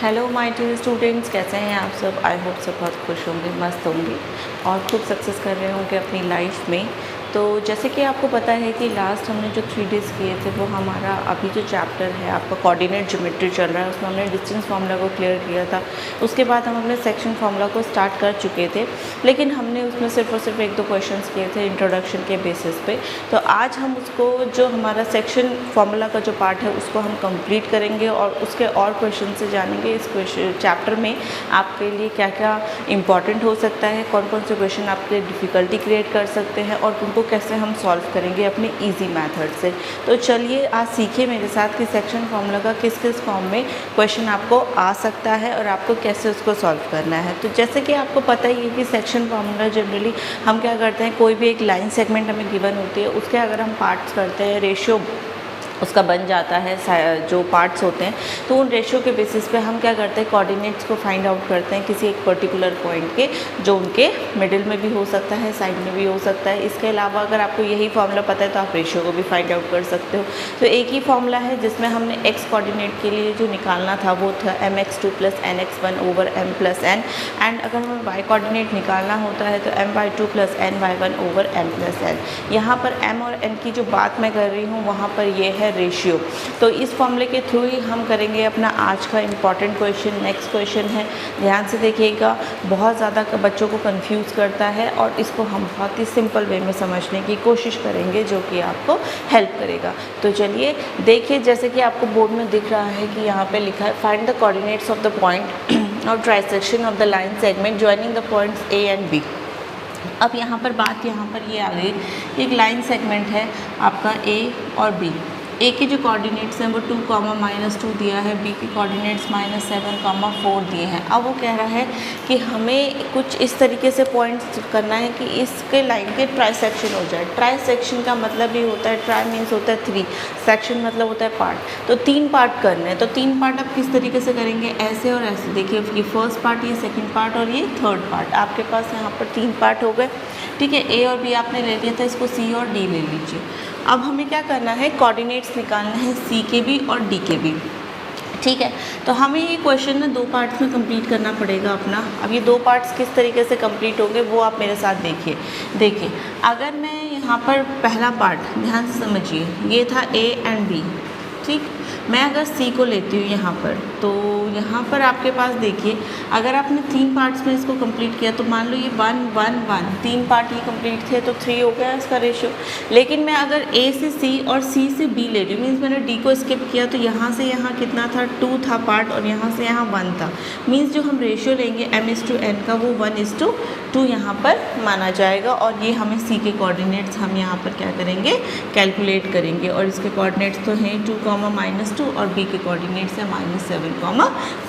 Hello my dear students, कैसे हैं आप सब। आई होप सब बहुत खुश होंगे, मस्त होंगे और खूब सक्सेस कर रहे होंगे अपनी लाइफ में। तो जैसे कि आपको पता है कि लास्ट हमने जो 3 डेज़ किए थे वो हमारा अभी जो चैप्टर है आपका कोऑर्डिनेट ज्योमेट्री चल रहा है, उसमें हमने डिस्टेंस फार्मूला को क्लियर किया था। उसके बाद हम अपने सेक्शन फार्मूला को स्टार्ट कर चुके थे, लेकिन हमने उसमें सिर्फ और सिर्फ 1-2 क्वेश्चंस किए थे इंट्रोडक्शन के बेसिस पे। तो आज हम उसको जो हमारा सेक्शन फार्मूला का जो पार्ट है उसको हम कंप्लीट करेंगे और उसके और क्वेश्चन से जानेंगे इस चैप्टर में आपके लिए क्या क्या इंपॉर्टेंट हो सकता है, कौन कौन से क्वेश्चन आपके डिफ़िकल्टी क्रिएट कर सकते हैं और उनको कैसे हम सॉल्व करेंगे अपने इजी मेथड से। तो चलिए आज सीखिए मेरे साथ कि सेक्शन फार्मूला का किस किस फॉर्म में क्वेश्चन आपको आ सकता है और आपको कैसे उसको सॉल्व करना है। तो जैसे कि आपको पता ही है कि सेक्शन फार्मूला जनरली हम क्या करते हैं, कोई भी एक लाइन सेगमेंट हमें गिवन होती है, उसके अगर हम पार्ट्स करते हैं, रेशियो उसका बन जाता है, जो पार्ट्स होते हैं, तो उन रेशियो के बेसिस पे हम क्या करते हैं, कोऑर्डिनेट्स को फाइंड आउट करते हैं किसी एक पर्टिकुलर पॉइंट के, जो उनके मिडिल में भी हो सकता है, साइड में भी हो सकता है। इसके अलावा अगर आपको यही फार्मूला पता है तो आप रेशियो को भी फाइंड आउट कर सकते हो। तो एक ही फार्मूला है जिसमें हमने एक्स कोऑर्डिनेट के लिए जो निकालना था वो था mx2 + nx1 / m + n, and अगर हमें वाई कोऑर्डिनेट निकालना होता है तो my2 + ny1 / m + n। यहाँ पर m और n की जो बात मैं कर रही हूँ वहाँ पर ये है रेशियो। तो इस फॉर्मूले के थ्रू ही हम करेंगे अपना आज का इम्पॉर्टेंट क्वेश्चन। नेक्स्ट क्वेश्चन है, ध्यान से देखिएगा, बहुत ज़्यादा बच्चों को कंफ्यूज करता है और इसको हम बहुत ही सिंपल वे में समझने की कोशिश करेंगे जो कि आपको हेल्प करेगा। तो चलिए देखिए, जैसे कि आपको बोर्ड में दिख रहा है कि यहाँ पे लिखा है find the coordinates of the point और trisection of the line segment joining the points A and B. अब यहाँ पर बात यहाँ पर ये आ गई, एक लाइन सेगमेंट है आपका ए और बी। ए के जो कोऑर्डिनेट्स हैं वो 2, -2 दिया है, बी के कोऑर्डिनेट्स -7, 4 दिए हैं। अब वो कह रहा है कि हमें कुछ इस तरीके से पॉइंट्स करना है कि इसके लाइन के ट्राइसेक्शन हो जाए। ट्राइसेक्शन का मतलब ये होता है, ट्राई मीन्स होता है 3, सेक्शन मतलब होता है पार्ट। तो 3 पार्ट करने हैं। तो 3 पार्ट आप किस तरीके से करेंगे, ऐसे और ऐसे। देखिए ये फर्स्ट पार्ट, ये सेकेंड पार्ट और ये थर्ड पार्ट। आपके पास यहाँ पर 3 पार्ट हो गए, ठीक है। ए और बी आपने ले लिया था, इसको सी और डी ले लीजिए। अब हमें क्या करना है, कोऑर्डिनेट्स निकालने हैं सी के भी और डी के भी, ठीक है। तो हमें ये क्वेश्चन ना 2 पार्ट्स में कंप्लीट करना पड़ेगा अपना। अब ये 2 पार्ट्स किस तरीके से कंप्लीट होंगे वो आप मेरे साथ देखिए। अगर मैं यहाँ पर पहला पार्ट ध्यान से समझिए, ये था ए एंड बी, ठीक। मैं अगर सी को लेती हूँ यहाँ पर, तो यहाँ पर आपके पास देखिए, अगर आपने 3 पार्ट्स में इसको कंप्लीट किया तो मान लो ये 1 1 1 3 पार्ट ही कंप्लीट थे तो 3 हो गया इसका रेशियो। लेकिन मैं अगर ए से सी और सी से बी ले रही हूँ, मीन्स मैंने डी को स्किप किया, तो यहाँ से यहाँ कितना था, 2 था पार्ट और यहाँ से यहाँ 1 था। मीन्स जो हम रेशियो लेंगे m/n का वो 1:2 यहाँ पर माना जाएगा। और ये हमें सी के कोऑर्डिनेट्स हम यहाँ पर क्या करेंगे, कैलकुलेट करेंगे। और इसके कोऑर्डिनेट्स तो हैं 2, -2 और बी के कोऑर्डिनेट्स है -7,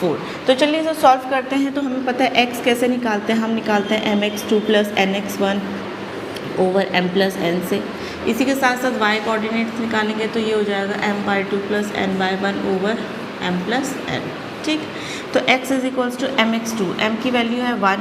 4। तो चलिए इसे सॉल्व करते हैं। तो हमें पता है x कैसे निकालते हैं, हम निकालते हैं mx2 + nx1 / m + n से। इसी के साथ साथ y कोऑर्डिनेट्स निकालेंगे तो ये हो जाएगा m/2 + ny1 / m + n, ठीक। तो x = mx2, m की वैल्यू है 1,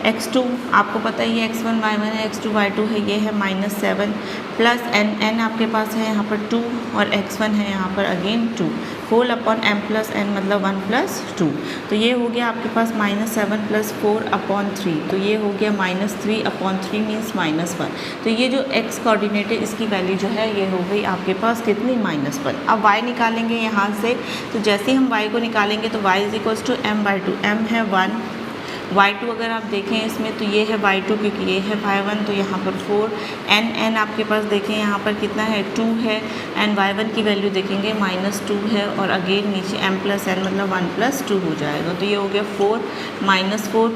x2 आपको पता ही है x1 y1 है, x2 y2 है, ये है -7 प्लस n आपके पास है यहाँ पर 2 और x1 है यहाँ पर again 2 whole upon m + n मतलब 1 + 2। तो ये हो गया आपके पास -7 + 4/3, तो ये हो गया -3/3 मीन्स -1। तो ये जो x कोऑर्डिनेट है इसकी वैल्यू जो है ये हो गई आपके पास कितनी, -1। अब y निकालेंगे यहाँ से। तो जैसे ही हम y को निकालेंगे तो y = m/2, m है 1, y2 अगर आप देखें इसमें तो ये है y2 क्योंकि ये है y1, तो यहाँ पर 4, n आपके पास देखें यहाँ पर कितना है, 2 है, एंड y1 की वैल्यू देखेंगे -2 है और अगेन नीचे m + n मतलब 1 + 2 हो जाएगा। तो ये हो गया 4 - 4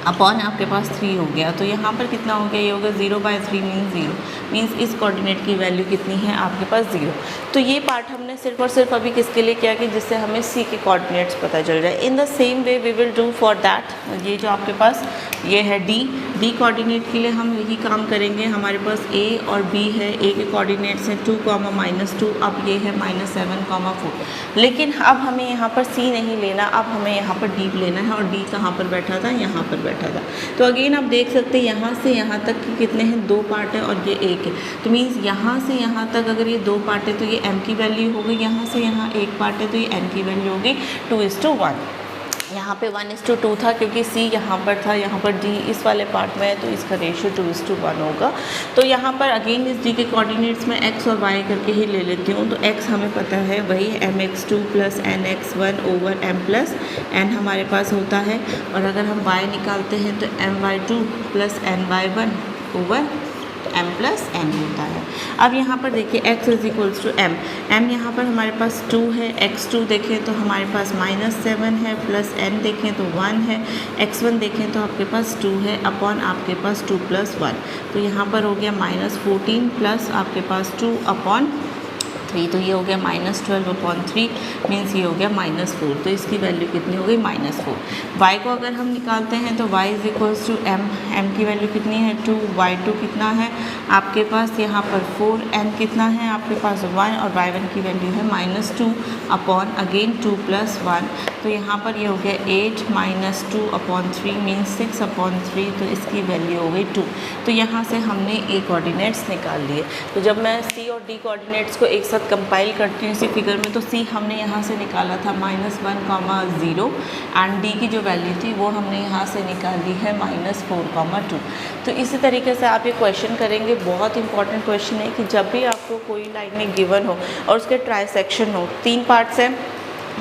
अपॉन आपके पास 3 हो गया। तो यहाँ पर कितना हो गया, ये होगा 0/3 मीन्स 0, मीन्स इस कोऑर्डिनेट की वैल्यू कितनी है आपके पास 0। तो ये पार्ट हमने सिर्फ और सिर्फ अभी किसके लिए किया कि जिससे हमें सी के कोऑर्डिनेट्स पता चल जाए। In the same way we will do for that, ये जो आपके पास ये है डी कोऑर्डिनेट के लिए हम यही काम करेंगे। हमारे पास ए और बी है, ए के कोऑर्डिनेट्स हैं 2, -2, अब ये है -7, 4। लेकिन अब हमें यहाँ पर सी नहीं लेना, अब हमें यहाँ पर डी लेना है। और डी कहाँ पर बैठा था, यहाँ पर बैठा था। तो अगेन आप देख सकते हैं यहाँ से यहाँ तक कि कितने हैं, 2 पार्ट है और ये 1 है। तो मीन्स यहाँ से यहाँ तक अगर ये 2 पार्ट है तो ये m की वैल्यू हो गई, यहाँ से यहाँ 1 पार्ट है तो ये n की वैल्यू हो गई 2:1। यहाँ पे 1:2 था क्योंकि C यहाँ पर था, यहाँ पर D इस वाले पार्ट में है तो इसका रेशियो 2:1 होगा। तो यहाँ पर अगेन इस D के कोऑर्डिनेट्स में x और y करके ही ले लेती हूँ। तो x हमें पता है वही mx2 + nx1 / m + n हमारे पास होता है, और अगर हम y निकालते हैं तो my2 + ny1 / m + n होता है। अब यहाँ पर देखिए x = m, m यहाँ पर हमारे पास 2 है, x2 देखें तो हमारे पास -7 है, प्लस n देखें तो 1 है, x1 देखें तो आपके पास 2 है, अपॉन आपके पास 2 + 1, तो यहाँ पर हो गया -14 प्लस आपके पास 2 अपॉन 3, तो ये हो गया -12/3 मीन्स ये हो गया -4, तो इसकी वैल्यू कितनी हो गई -4। y को अगर हम निकालते हैं तो y = m, m की वैल्यू कितनी है 2, y2 कितना है आपके पास यहाँ पर 4, n कितना है आपके पास 1, और y1 की वैल्यू है -2 अपॉन अगेन 2 + 1, तो यहाँ पर ये हो गया 8 - 2/3 मीन्स 6/3, तो इसकी वैल्यू हो गई 2। तो यहाँ से हमने a कोऑर्डिनेट्स निकाल लिए। तो जब मैं c और d कोऑर्डिनेट्स को एक साथ कंपाइल करती हूँ इसी फिगर में, तो c हमने यहाँ से निकाला था -1, 0, एंड d की जो वैल्यू थी वो हमने यहाँ से निकाली है -4, 2। तो इसी तरीके से आप ये क्वेश्चन करेंगे। बहुत इंपॉर्टेंट क्वेश्चन है कि जब भी आपको कोई लाइनें गिवन हो और उसके ट्राइसेक्शन हो, 3 पार्ट्स हैं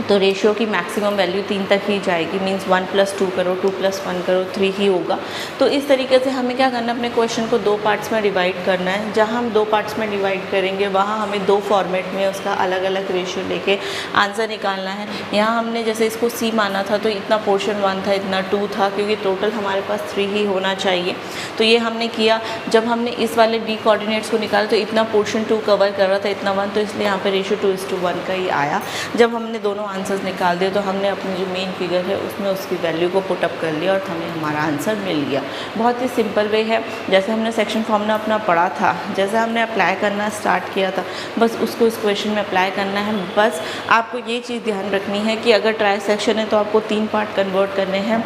तो रेशियो की मैक्सिमम वैल्यू 3 तक ही जाएगी, मींस 1 + 2 करो, 2 + 1 करो, 3 ही होगा। तो इस तरीके से हमें क्या करना है, अपने क्वेश्चन को 2 पार्ट्स में डिवाइड करना है। जहां हम 2 पार्ट्स में डिवाइड करेंगे वहां हमें 2 फॉर्मेट में उसका अलग अलग रेशियो लेके आंसर निकालना है। यहाँ हमने जैसे इसको C माना था तो इतना पोर्शन 1 था, इतना 2 था, क्योंकि टोटल हमारे पास 3 ही होना चाहिए। तो ये हमने किया। जब हमने इस वाले D कोऑर्डिनेट्स को निकाला तो इतना पोर्शन 2 कवर कर रहा था, इतना 1, तो इसलिए यहाँ पे रेशियो 2:1 का ही आया। जब हमने दोनों आंसर्स निकाल दिए तो हमने अपनी जो मेन फिगर है उसमें उसकी वैल्यू को पुट अप कर लिया और हमें हमारा आंसर मिल गया। बहुत ही सिंपल वे है, जैसे हमने सेक्शन फॉर्मूला अपना पढ़ा था, जैसे हमने अप्लाई करना स्टार्ट किया था, बस उसको इस क्वेश्चन में अप्लाई करना है। बस आपको ये चीज़ ध्यान रखनी है कि अगर ट्राई सेक्शन है तो आपको 3 पार्ट कन्वर्ट करने हैं,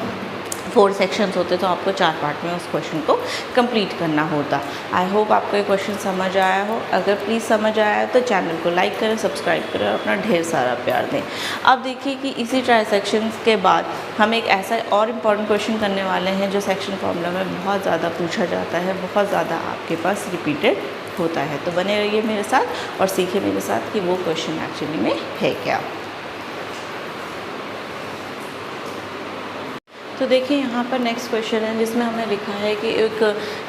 4 सेक्शंस होते तो आपको 4 पार्ट में उस क्वेश्चन को कंप्लीट करना होता। आई होप आपको ये क्वेश्चन समझ आया हो। अगर प्लीज़ समझ आया तो चैनल को लाइक करें, सब्सक्राइब करें और अपना ढेर सारा प्यार दें। अब देखिए कि इसी ट्रांसैक्शंस के बाद हम एक ऐसा और इम्पॉर्टेंट क्वेश्चन करने वाले हैं जो सेक्शन फॉर्मूला में बहुत ज़्यादा पूछा जाता है, बहुत ज़्यादा आपके पास रिपीटेड होता है। तो बने रहिए मेरे साथ और सीखिए मेरे साथ कि वो क्वेश्चन एक्चुअली में है क्या। तो देखिए यहाँ पर नेक्स्ट क्वेश्चन है जिसमें हमें लिखा है कि एक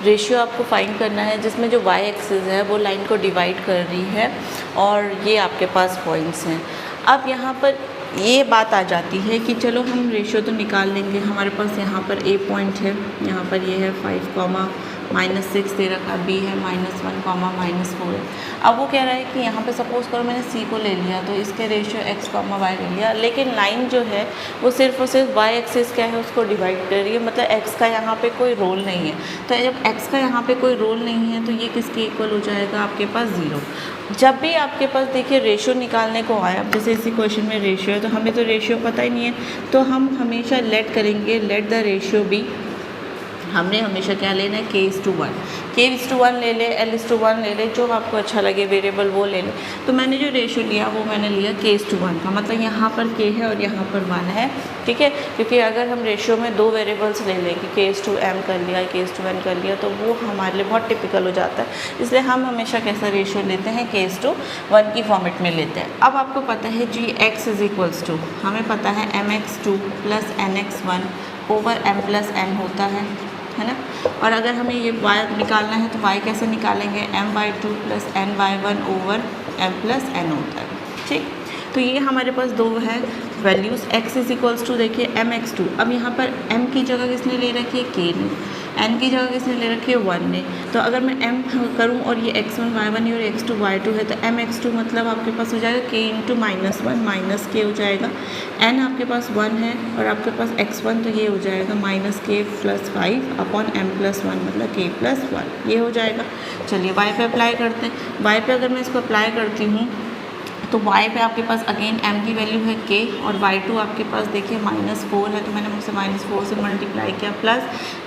रेशियो आपको फाइंड करना है जिसमें जो y एक्सिस है वो लाइन को डिवाइड कर रही है और ये आपके पास पॉइंट्स हैं। अब यहाँ पर ये बात आ जाती है कि चलो हम रेशियो तो निकाल लेंगे। हमारे पास यहाँ पर a पॉइंट है, यहाँ पर ये है 5, -6 दे रखा, b है -1, -4 है। अब वो कह रहा है कि यहाँ पे सपोज़ करो मैंने c को ले लिया तो इसके रेशियो x, y ले लिया, लेकिन लाइन जो है वो सिर्फ और सिर्फ y एक्सिस क्या है उसको डिवाइड कर रही है, मतलब x का यहाँ पे कोई रोल नहीं है। तो जब x का यहाँ पे कोई रोल नहीं है तो ये किसके इक्वल हो जाएगा, आपके पास 0। जब भी आपके पास देखिए रेशियो निकालने को आया, जैसे इसी क्वेश्चन में रेशियो है तो हमें तो रेशियो पता ही नहीं है, तो हम हमेशा लेट करेंगे, लेट द रेशियो बी। हमने हमेशा क्या लेना है, k:1 ले ले, l:1 ले ले, जो आपको अच्छा लगे वेरिएबल वो ले ले। तो मैंने जो रेशियो लिया वो मैंने लिया k:1 का, मतलब यहाँ पर k है और यहाँ पर 1 है, ठीक है। क्योंकि अगर हम रेशियो में 2 वेरिएबल्स ले लें कि k:m कर लिया, k:n कर लिया, तो वो हमारे लिए बहुत टिपिकल हो जाता है। इसलिए हम हमेशा कैसा रेशियो लेते हैं, k:1 की फॉर्मेट में लेते हैं। अब आपको पता है जी x = हमें पता है mx2 + nx1 / m + n होता है ना। और अगर हमें ये y निकालना है तो y कैसे निकालेंगे, m/2 + ny1 / m + n होता है, ठीक। तो ये हमारे पास 2 है वैल्यूज़। x = देखिए mx2, अब यहाँ पर m की जगह किसने ले रखी है, k ने, n की जगह किसने ले रखी है, 1 ने। तो अगर मैं m करूँ और ये x1 y1 और x2 y2 है तो mx2 मतलब आपके पास हो जाएगा k × -1 - k हो जाएगा। n आपके पास 1 है और आपके पास x1 तो ये हो जाएगा -k + 5 अपॉन m + 1 मतलब k + 1 ये हो जाएगा। चलिए y पे अप्लाई करते हैं। y पे अगर मैं इसको अप्लाई करती हूँ तो y पे आपके पास अगेन m की वैल्यू है k और y2 आपके पास देखिए -4 है, तो मैंने मुझसे -4 से मल्टीप्लाई किया, प्लस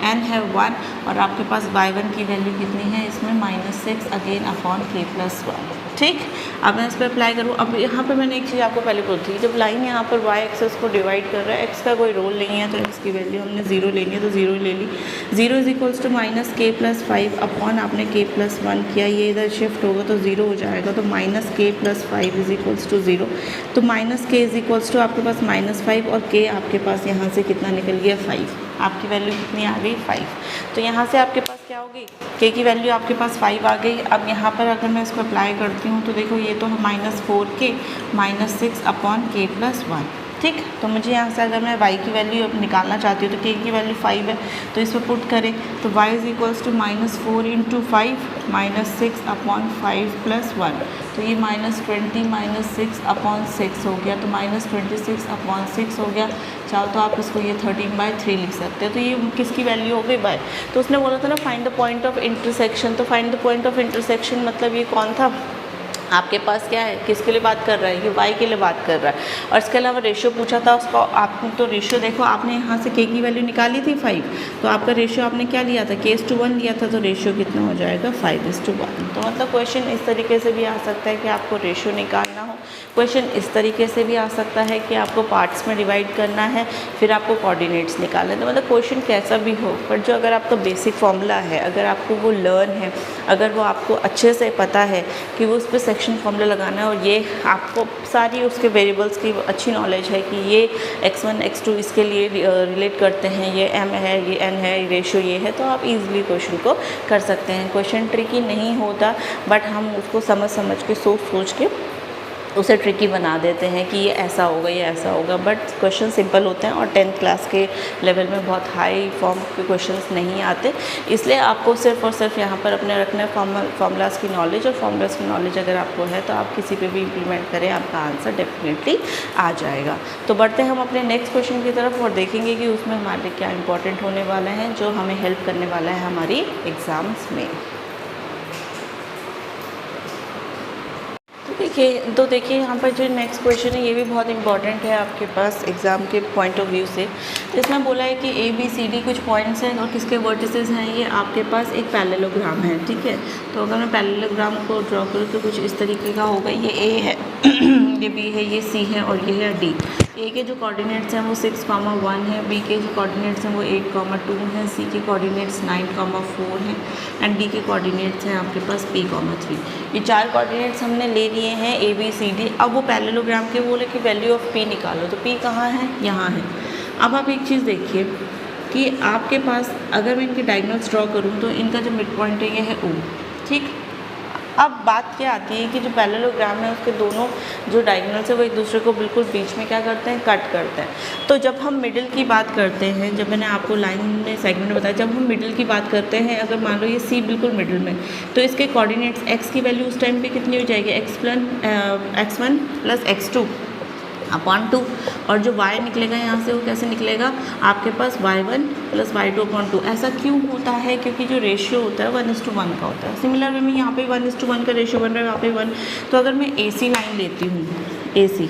n है 1 और आपके पास y1 की वैल्यू कितनी है इसमें, -6 अगेन अपॉन k + 1। ठीक। अब मैं इस पर अप्लाई करूँ। अब यहाँ पर मैंने एक चीज़ आपको पहले बोली थी, जब लाइन यहाँ पर वाई एक्सेस को डिवाइड कर रहा है, एक्स का कोई रोल नहीं है तो एक्स की वैल्यू हमने 0 लेनी है तो 0 ले ली। 0 इज इक्वल्स टू माइनस के प्लस 5 अपॉन आपने के प्लस 1 किया, ये इधर शिफ्ट होगा तो 0 हो जाएगा, तो माइनस के प्लस 5 इज इक्वल्स टू 0। तो माइनस के इज इक्वल्स टू आपके पास -5 और के आपके पास यहाँ से कितना निकल गया 5। आपकी वैल्यू कितनी आ गई 5। तो यहाँ से आपके पास क्या होगी, के की वैल्यू आपके पास 5 आ गई। अब यहाँ पर अगर मैं इसको अप्लाई करती हूँ तो देखो ये तो -4k -6 अपॉन के प्लस 1, ठीक। तो मुझे यहाँ से अगर मैं y की वैल्यू अब निकालना चाहती हूँ तो k की वैल्यू 5 है, तो इस पर पुट करें तो y is equals to -4 × 5 -6 upon 5 + 1, तो ये -20 -6 अपॉन 6 हो गया, तो -26 अपॉन 6 हो गया। चाहो तो आप इसको ये 13/3 लिख सकते हो। तो ये किसकी वैल्यू हो गई बाय। तो उसने बोला था ना find the point of intersection, तो find the point of intersection मतलब ये कौन था, आपके पास क्या है, किसके लिए बात कर रहा है, ये वाई के लिए बात कर रहा है। और इसके अलावा रेशियो पूछा था उसको, आपको तो रेशियो देखो आपने यहाँ से के की वैल्यू निकाली थी 5, तो आपका रेशियो आपने क्या लिया था, k/1 लिया था, तो रेशियो कितना हो जाएगा 5:1। तो मतलब क्वेश्चन इस तरीके से भी आ सकता है कि आपको रेशियो निकालना हो, क्वेश्चन इस तरीके से भी आ सकता है कि आपको पार्ट्स में डिवाइड करना है, फिर आपको कोऑर्डिनेट्स निकालना है। तो मतलब क्वेश्चन कैसा भी हो, पर जो अगर आपका बेसिक फॉर्मूला है, अगर आपको वो लर्न है, अगर वो आपको अच्छे से पता है कि वो उस पर सेक्शन फॉर्मूला लगाना है और ये आपको सारी उसके वेरिएबल्स की अच्छी नॉलेज है कि ये x1 x2 इसके लिए रिलेट करते हैं, ये m है, ये n है, ये रेशियो ये है, तो आप इजीली क्वेश्चन को कर सकते हैं। क्वेश्चन ट्रिकी नहीं होता, बट हम उसको समझ के सोच के उसे ट्रिकी बना देते हैं कि ये ऐसा होगा, ये ऐसा होगा, बट क्वेश्चन सिंपल होते हैं और 10th क्लास के लेवल में बहुत हाई फॉर्म के क्वेश्चंस नहीं आते। इसलिए आपको सिर्फ और सिर्फ यहाँ पर अपने रखना है फार्मूलाज की नॉलेज, और फार्मूलाज की नॉलेज अगर आपको है तो आप किसी पे भी इम्प्लीमेंट करें, आपका आंसर डेफिनेटली आ जाएगा। तो बढ़ते हैं हम अपने नेक्स्ट क्वेश्चन की तरफ और देखेंगे कि उसमें हमारे क्या इंपॉर्टेंट होने वाला है, जो हमें हेल्प करने वाला है हमारी एग्ज़ाम्स में। देखिए यहाँ पर जो नेक्स्ट क्वेश्चन है ये भी बहुत इंपॉर्टेंट है आपके पास एग्ज़ाम के पॉइंट ऑफ व्यू से। तो इसमें बोला है कि ABCD कुछ पॉइंट्स हैं और किसके वर्टिसेस हैं, ये आपके पास एक पैरेललोग्राम है, ठीक है। तो अगर मैं पैरेललोग्राम को ड्रॉ करूँ तो कुछ इस तरीके का होगा, ये A है ये B है, ये C है और ये है D। A के जो कोऑर्डिनेट्स हैं वो 6,1 है, B के जो कोऑर्डिनेट्स हैं वो 8,2 हैं, C के कोऑर्डिनेट्स 9,4 हैं एंड D के कोऑर्डिनेट्स हैं आपके पास P,3। ये 4 कोऑर्डिनेट्स हमने ले लिए हैं ABCD। अब वो पैरेललोग्राम के बोले कि वैल्यू ऑफ P निकालो, तो P कहाँ है, यहाँ है। अब आप एक चीज़ देखिए कि आपके पास अगर मैं इनके डायगोनल्स ड्रॉ करूँ तो इनका जो मिड पॉइंट है ये है O, ठीक। अब बात क्या आती है कि जो पैरेललोग्राम है उसके दोनों जो डायगोनल्स है वो एक दूसरे को बिल्कुल बीच में क्या करते हैं, कट करते हैं। तो जब हम मिडिल की बात करते हैं, जब मैंने आपको लाइन में सेगमेंट बताया, जब हम मिडिल की बात करते हैं, अगर मान लो ये C बिल्कुल मिडिल में, तो इसके कोऑर्डिनेट्स x की वैल्यू उस टाइम पे कितनी हो जाएगी, x1 + x2 अपॉन 2, और जो y निकलेगा यहाँ से वो कैसे निकलेगा आपके पास y1 + y2 अपॉन 2। ऐसा क्यों होता है, क्योंकि जो रेशियो होता है 1:1 का होता है। सिमिलर वे में यहाँ पे 1:1 का रेशियो बन रहा है, यहाँ पे 1। तो अगर मैं AC लाइन लेती हूँ, AC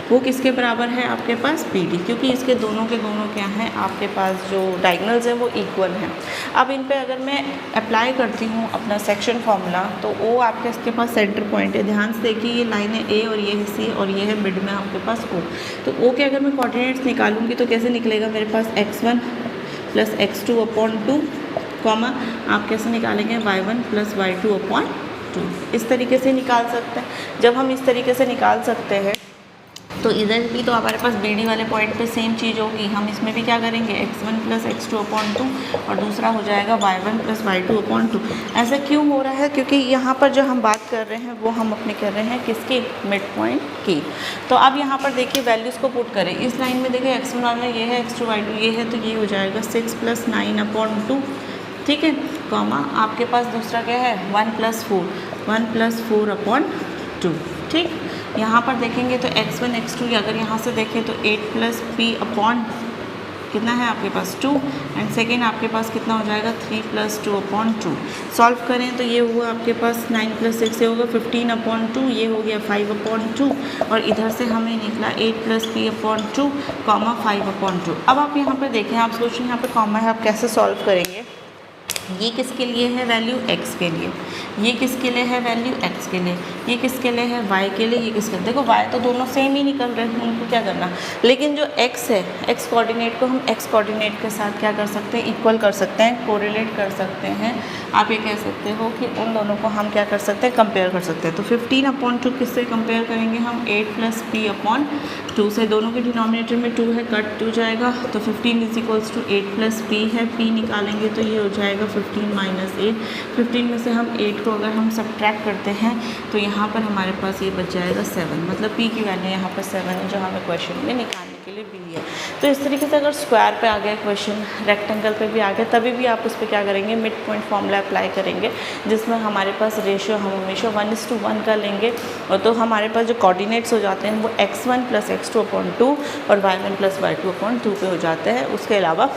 वो किसके बराबर है आपके पास PD, क्योंकि इसके दोनों के दोनों क्या हैं आपके पास जो डायगोनल्स हैं वो इक्वल हैं। अब इन पे अगर मैं अप्लाई करती हूँ अपना सेक्शन फार्मूला, तो O आपके इसके पास सेंटर पॉइंट है। ध्यान से देखिए ये लाइन है A और ये है C और ये है मिड में आपके पास O। तो O के अगर मैं कोऑर्डिनेट्स निकालूंगी तो कैसे निकलेगा मेरे पास x1 + x2 अपॉन 2, कॉमा आप कैसे निकालेंगे y1 + y2 अपॉन 2। इस तरीके से निकाल सकते हैं। जब हम इस तरीके से निकाल सकते हैं तो इधर भी तो हमारे पास BD वाले पॉइंट पे सेम चीज़ होगी, हम इसमें भी क्या करेंगे x1 + x2 अपॉन 2 और दूसरा हो जाएगा y1 + y2 अपॉन 2। ऐसा क्यों हो रहा है, क्योंकि यहाँ पर जो हम बात कर रहे हैं वो हम अपने कर रहे हैं किसकी, मिड पॉइंट की। तो अब यहाँ पर देखिए वैल्यूज़ को पुट करें, इस लाइन में देखिए x1 में ये है, x2 y2 ये है, तो ये हो जाएगा 6 + 9 अपॉन 2, ठीक है, कॉमा आपके पास दूसरा क्या है 1 + 4 अपॉन 2, ठीक। यहाँ पर देखेंगे तो x1 x2 अगर यहाँ से देखें तो 8 + p अपॉन कितना है आपके पास 2 एंड सेकेंड आपके पास कितना हो जाएगा 3 + 2 अपॉन 2। सॉल्व करें तो ये हुआ आपके पास 9 + 6 से होगा 15 अपॉन 2, ये हो गया 5 अपॉन 2 और इधर से हमें निकला 8 + p अपॉन 2, कॉमा 5 अपॉन 2। अब आप यहाँ पर देखें, आप सोचें यहाँ पर कॉमा है, आप कैसे सॉल्व करेंगे। ये किसके लिए है, वैल्यू x के लिए, ये किसके लिए है वैल्यू, x के लिए, ये किसके लिए है y के लिए, ये किसके लिए, देखो y तो दोनों सेम ही निकल रहे हैं, उनको क्या करना, लेकिन जो x है x कोऑर्डिनेट को हम x कोऑर्डिनेट के साथ क्या कर सकते हैं, इक्वल कर सकते हैं, कोरिलेट कर सकते हैं। आप ये कह सकते हो कि उन दोनों को हम क्या कर सकते हैं, कंपेयर कर सकते हैं। तो 15/2 किससे कंपेयर करेंगे हम, 8 + p/2 से, दोनों के डिनोमिनेटर में 2 है, कट 2 जाएगा, तो 15 = 8 + p है, p निकालेंगे तो ये हो जाएगा 15 - 8, 15 में से हम 8 को अगर हम सब्ट्रैक्ट करते हैं तो यहाँ पर हमारे पास ये बच जाएगा 7, मतलब p की वैल्यू यहाँ पर 7 है, जो हमें क्वेश्चन में निकालने के लिए भी है। तो इस तरीके से अगर स्क्वायर पे आ गया क्वेश्चन, रेक्टेंगल पे भी आ गया, तभी भी आप उस पर क्या करेंगे, मिड पॉइंट फॉर्मूला अप्लाई करेंगे, जिसमें हमारे पास रेशियो हम हमेशा 1:1 का लेंगे, और तो हमारे पास जो कोऑर्डिनेट्स हो जाते हैं वो x1 + x2/2 और y1 + y2/2 पे हो जाते हैं। उसके अलावा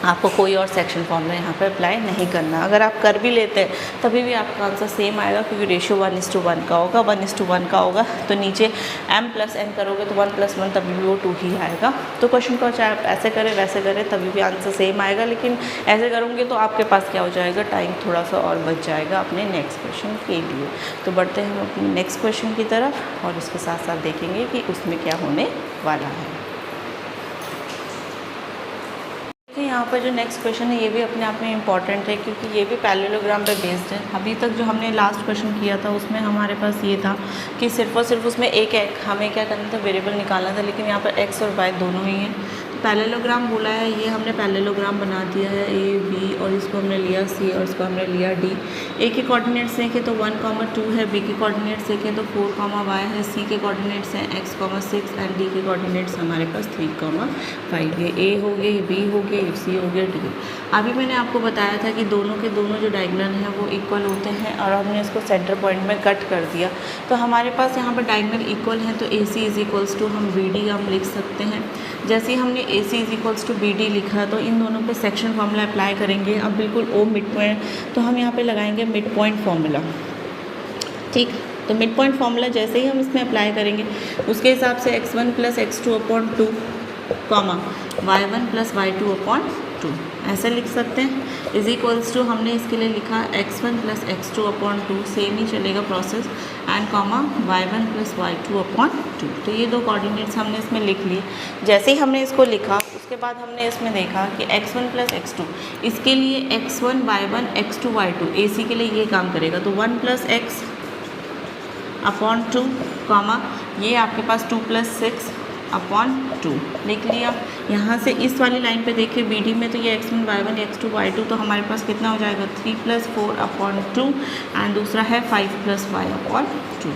आपको कोई और सेक्शन फॉर्मूला यहाँ पे अप्लाई नहीं करना। अगर आप कर भी लेते हैं तभी भी आपका आंसर सेम आएगा, क्योंकि रेशियो 1:1 का होगा, 1:1 का होगा तो नीचे m + n करोगे तो 1 + 1 तभी भी वो 2 ही आएगा। तो क्वेश्चन को चाहे आप ऐसे करें वैसे करें तभी भी आंसर सेम आएगा, लेकिन ऐसे करोगे तो आपके पास क्या हो जाएगा, टाइम थोड़ा सा और बच जाएगा अपने नेक्स्ट क्वेश्चन के लिए। तो बढ़ते हैं हम अपने नेक्स्ट क्वेश्चन की तरफ, और उसके साथ साथ देखेंगे कि उसमें क्या होने वाला है। यहाँ पर जो नेक्स्ट क्वेश्चन है ये भी अपने आप में इम्पॉर्टेंट है, क्योंकि ये भी पैरेललोग्राम पे बेस्ड है। अभी तक जो हमने लास्ट क्वेश्चन किया था उसमें हमारे पास ये था कि सिर्फ और सिर्फ उसमें एक हमें क्या करना था, वेरिएबल निकालना था, लेकिन यहाँ पर x और y दोनों ही हैं। पैरेललोग्राम बोला है, ये हमने पैरेललोग्राम बना दिया है a b, और इसको हमने लिया c और इसको हमने लिया d। a के कोऑर्डिनेट्स देखें तो 1,2 है, b के कोऑर्डिनेट्स देखें तो 4,y है, c के कोऑर्डिनेट्स हैं x,6 एंड d के कोऑर्डिनेट्स हमारे पास 3,5 है। a हो गए, b हो गए, c हो गया, d। अभी मैंने आपको बताया था कि दोनों के दोनों जो डायगोनल हैं वो इक्वल होते हैं, और हमने इसको सेंटर पॉइंट में कट कर दिया, तो हमारे पास यहाँ पर डायगोनल इक्वल हैं, तो AC = हम BD हम लिख सकते हैं। जैसे ही हमने AC = BD लिखा तो इन दोनों पे सेक्शन फार्मूला अप्लाई करेंगे। अब बिल्कुल O मिड पॉइंट, तो हम यहाँ पे लगाएंगे मिड पॉइंट फार्मूला, ठीक। तो मिड पॉइंट फार्मूला जैसे ही हम इसमें अप्लाई करेंगे उसके हिसाब से x1 + x2/2, y1 + y2/2 ऐसे लिख सकते हैं, = हमने इसके लिए लिखा x1 + x2/2, सेम ही चलेगा प्रोसेस, एंड y1 + y2/2। तो ये दो कोऑर्डिनेट्स हमने इसमें लिख लिए। जैसे ही हमने इसको लिखा उसके बाद हमने इसमें देखा कि x1 + x2, इसके लिए x1 y1 x2 y2, AC के लिए ये काम करेगा, तो 1 + x/2, ये आपके पास 2 + 6/2 लिख लिया। यहाँ से इस वाली लाइन पे देखिए BD में, तो ये x1 y1 x2 y2, तो हमारे पास कितना हो जाएगा, 3 + 4/2, एंड दूसरा है 5 + y/2।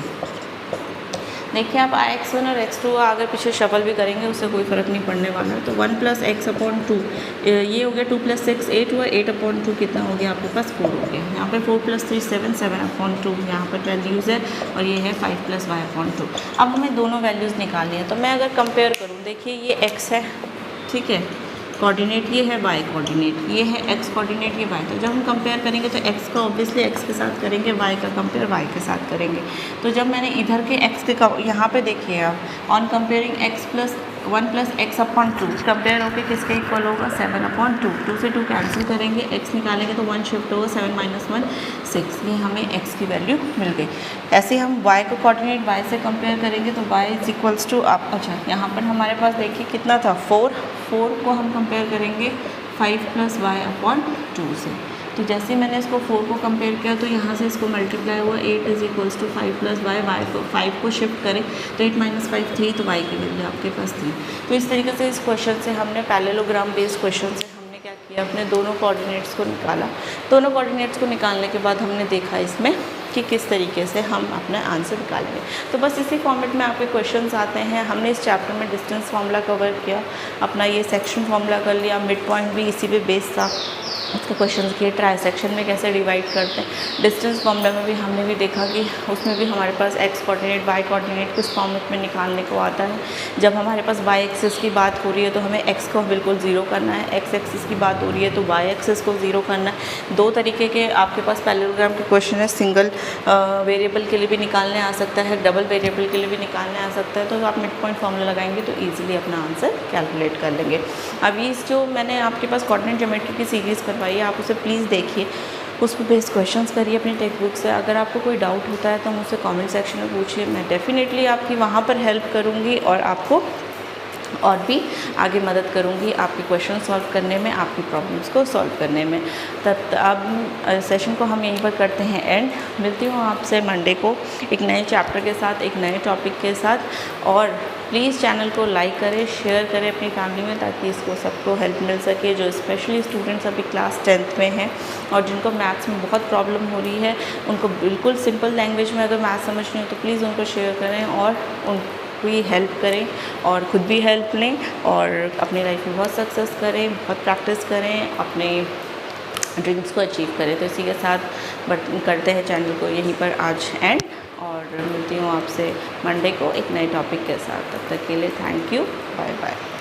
देखिए आप x1 और x2 अगर पीछे शफल भी करेंगे उससे कोई फ़र्क नहीं पड़ने वाला है। तो 1 + x/2 ये हो गया, 2 + 6 8 हुआ, 8/2 कितना हो गया आपके पास 4 हो गया। यहाँ पर 4 + 3 7 7/2 यहाँ पर वैल्यूज़ है, और ये है 5 + y/2। अब हमें दोनों वैल्यूज़ निकालनी है, तो मैं अगर कंपेयर करूँ, देखिए ये x है, ठीक है, कोऑर्डिनेट ये है, y कोऑर्डिनेट ये है, x कोऑर्डिनेट ये y। तो जब हम कंपेयर करेंगे तो x का ऑब्वियसली x के साथ करेंगे, y का कंपेयर y के साथ करेंगे। तो जब मैंने इधर के x के यहाँ पे देखिए आप, on comparing x + 1 + x/2 compare होकर किसके इक्वल होगा, 7/2। 2 से 2 कैंसिल करेंगे, x निकालेंगे तो 1 शिफ्ट होगा, 7 - 1 6, ये हमें x की वैल्यू मिल गई। ऐसे हम y को कोऑर्डिनेट y से कंपेयर करेंगे तो y = आप, अच्छा यहाँ पर हमारे पास देखिए कितना था, 4 को हम कंपेयर करेंगे 5 + y/2 से। तो जैसे ही मैंने इसको 4 को कंपेयर किया तो यहाँ से इसको मल्टीप्लाई हुआ, 8 = 5 + y को 5 को शिफ्ट करें तो 8 - 5 3, तो y की वैल्यू आपके पास 3। तो इस तरीके से इस क्वेश्चन से हमने पैरेललोग्राम बेस्ड क्वेश्चन से हमने क्या किया, अपने दोनों कोऑर्डिनेट्स को निकाला। दोनों कोऑर्डिनेट्स को निकालने के बाद हमने देखा इसमें कि किस तरीके से हम अपना आंसर निकालेंगे। तो बस इसी फॉर्मेट में आपके क्वेश्चंस आते हैं। हमने इस चैप्टर में डिस्टेंस फार्मूला कवर किया, अपना ये सेक्शन फार्मूला कर लिया, मिड पॉइंट भी इसी पे बेस था, उसके क्वेश्चन किए, ट्राइसेक्शन में कैसे डिवाइड करते हैं। डिस्टेंस फार्मूला में भी हमने भी देखा कि उसमें भी हमारे पास x कोऑर्डिनेट y कोऑर्डिनेट किस फॉर्मेट में निकालने को आता है। जब हमारे पास y एक्सिस की बात हो रही है तो हमें x को बिल्कुल ज़ीरो करना है, x एक्सिस की बात हो रही है तो y एक्सिस को ज़ीरो करना है। दो तरीके के आपके पास पैरेललोग्राम के क्वेश्चन है, सिंगल वेरिएबल के लिए भी निकालने आ सकता है, डबल वेरिएबल के लिए भी निकालने आ सकता है। तो आप मिड पॉइंट फार्मूला लगाएंगे तो ईजिली अपना आंसर कैलकुलेट कर लेंगे। अभी इस जो मैंने आपके पास कोऑर्डिनेट ज्योमेट्री की सीरीज़ करवाई है, आप उसे प्लीज़ देखिए, उस पर बेस्ड क्वेश्चंस करिए अपनी टेक्स्ट बुक से। अगर आपको कोई डाउट होता है तो मुझसे कमेंट सेक्शन में पूछिए, मैं डेफ़िनेटली आपकी वहाँ पर हेल्प करूँगी और आपको और भी आगे मदद करूँगी आपके क्वेश्चन सॉल्व करने में, आपकी प्रॉब्लम्स को सॉल्व करने में। तब अब सेशन को हम यहीं पर करते हैं एंड। मिलती हूँ आपसे मंडे को एक नए चैप्टर के साथ, एक नए टॉपिक के साथ। और प्लीज़ चैनल को लाइक करें, शेयर करें अपनी फैमिली में, ताकि इसको सबको हेल्प मिल सके, जो स्पेशली स्टूडेंट्स अभी क्लास 10th में हैं और जिनको मैथ्स में बहुत प्रॉब्लम हो रही है। उनको बिल्कुल सिंपल लैंग्वेज में अगर मैथ्स समझ नहीं हो तो प्लीज़ उनको शेयर करें और कोई हेल्प करें और ख़ुद भी हेल्प लें और अपनी लाइफ में बहुत सक्सेस करें, बहुत प्रैक्टिस करें, अपने ड्रीम्स को अचीव करें। तो इसी के साथ करते हैं चैनल को यहीं पर आज एंड, और मिलती हूँ आपसे मंडे को एक नए टॉपिक के साथ। तब तक के लिए थैंक यू, बाय बाय।